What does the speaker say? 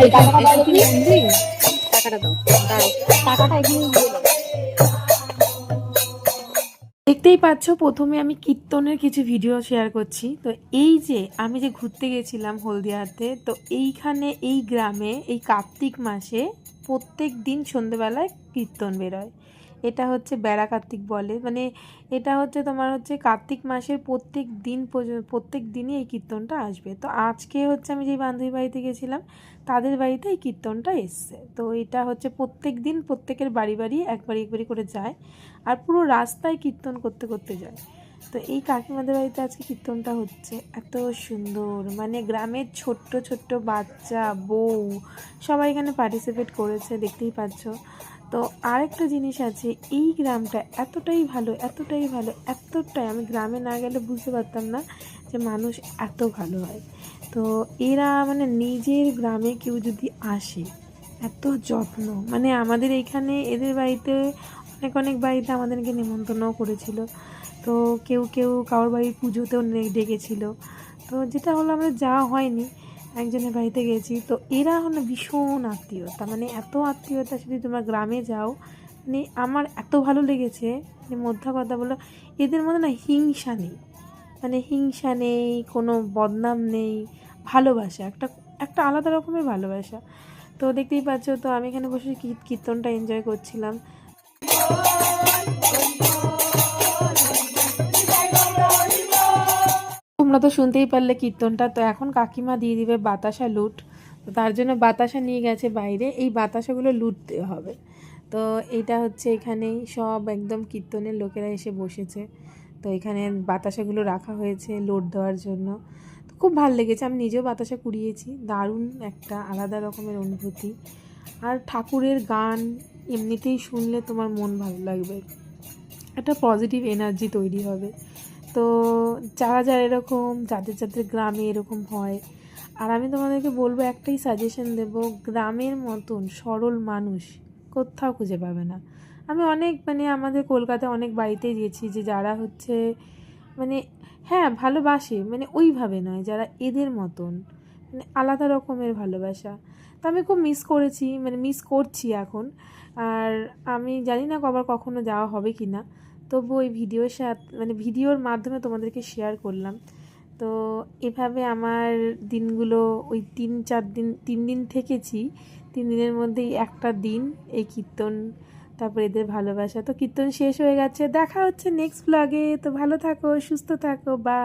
এই টাকাটা কি মন্দির? টাকাটা দাও, দাও, টাকাটা এখানে দিয়ে দাও। দেখতেই পাচ্ছ প্রথমে আমি কীর্তনের কিছু ভিডিও শেয়ার করছি। তো এই যে আমি যে ঘুরতে গেছিলাম হলদিয়াতে, তো এইখানে এই গ্রামে এই কার্তিক মাসে প্রত্যেক দিন সন্ধেবেলায় কীর্তন বেরোয়। এটা হচ্ছে বেড়া কার্তিক বলে, মানে এটা হচ্ছে তোমার হচ্ছে কার্তিক মাসের প্রত্যেক দিন প্রত্যেক দিনই এই কীর্তনটা আসবে। তো আজকে হচ্ছে আমি যেই বান্ধবী বাড়িতে গেছিলাম তাদের বাড়িতে এই কীর্তনটা এসছে। তো এটা হচ্ছে প্রত্যেক দিন প্রত্যেকের বাড়ি বাড়ি একবারই একবারই করে যায়, আর পুরো রাস্তায় কীর্তন করতে করতে যায়। তো এই কাকিমাদের বাড়িতে আজকে কীর্তনটা হচ্ছে, এত সুন্দর, মানে গ্রামের ছোট্ট ছোট্ট বাচ্চা বউ সবাই এখানে পার্টিসিপেট করেছে, দেখতেই পাচ্ছ। তো আরেকটা জিনিস আছে, এই গ্রামটা এতটাই ভালো, এতটাই ভালো, এতটাই, আমি গ্রামে না গেলে বুঝতে পারতাম না যে মানুষ এত ভালো হয়। তো এরা মানে নিজের গ্রামে কেউ যদি আসে, এত যত্ন, মানে আমাদের এইখানে এদের বাড়িতে অনেক অনেক বাড়িতে আমাদেরকে নিমন্ত্রণও করেছিল। তো কেউ কেউ কারোর বাড়ির পুজোতেও ডেকেছিল। তো যেটা হলো আমাদের যাওয়া হয়নি, একজনের বাড়িতে গেছি। তো এরা হলো ভীষণ আত্মীয়তা, মানে এত আত্মীয়তা, যদি তোমরা গ্রামে যাও, মানে আমার এত ভালো লেগেছে। মানে মোদ্দা কথা বলো, এদের মধ্যে না হিংসা নেই, মানে হিংসা নেই, কোনো বদনাম নেই, ভালোবাসা, একটা একটা আলাদা রকমের ভালোবাসা। তো দেখতেই পাচ্ছ, তো আমি এখানে বসে কীর্তনটা এনজয় করছিলাম। তোমরা তো শুনতেই পারলে কীর্তনটা। তো এখন কাকিমা দিয়ে দিবে বাতাসা লুট, তো তার জন্য বাতাসা নিয়ে গেছে বাইরে, এই বাতাসাগুলো লুট দেওয়া হবে। তো এইটা হচ্ছে এখানেই সব একদম কীর্তনের লোকেরা এসে বসেছে। তো এখানে বাতাসাগুলো রাখা হয়েছে লোড দেওয়ার জন্য। তো খুব ভালো লেগেছে, আমি নিজেও বাতাসা কুড়িয়েছি, দারুণ একটা আলাদা রকমের অনুভূতি। আর ঠাকুরের গান এমনিতেই শুনলে তোমার মন ভালো লাগবে, একটা পজিটিভ এনার্জি তৈরি হবে। তো যারা যারা এরকম, যাদের যাদের গ্রামে এরকম হয়, আর আমি তোমাদেরকে বলবো, একটাই সাজেশন দেব, গ্রামের মতন সরল মানুষ কোথাও খুঁজে পাবে না। আমি অনেক, মানে আমাদের কলকাতায় অনেক বাড়িতেই গেছি, যে যারা হচ্ছে মানে হ্যাঁ ভালোবাসে, মানে ওইভাবে নয়, যারা এদের মতন, মানে আলাদা রকমের ভালোবাসা। তো আমি খুব মিস করেছি, মানে মিস করছি এখন। আর আমি জানি না আবার কখনো যাওয়া হবে কি না, তবু ওই ভিডিওর সাথে, মানে ভিডিওর মাধ্যমে তোমাদেরকে শেয়ার করলাম। তো এভাবে আমার দিনগুলো, ওই 3-4 দিন, 3 দিন থেকেছি, 3 দিনের মধ্যেই একটা দিন এই কীর্তন, তারপর এদের ভালোবাসা। তো কীর্তন শেষ হয়ে গেছে, দেখা হচ্ছে নেক্সট ব্লগে। তো ভালো থাকো, সুস্থ থাকো, বাই।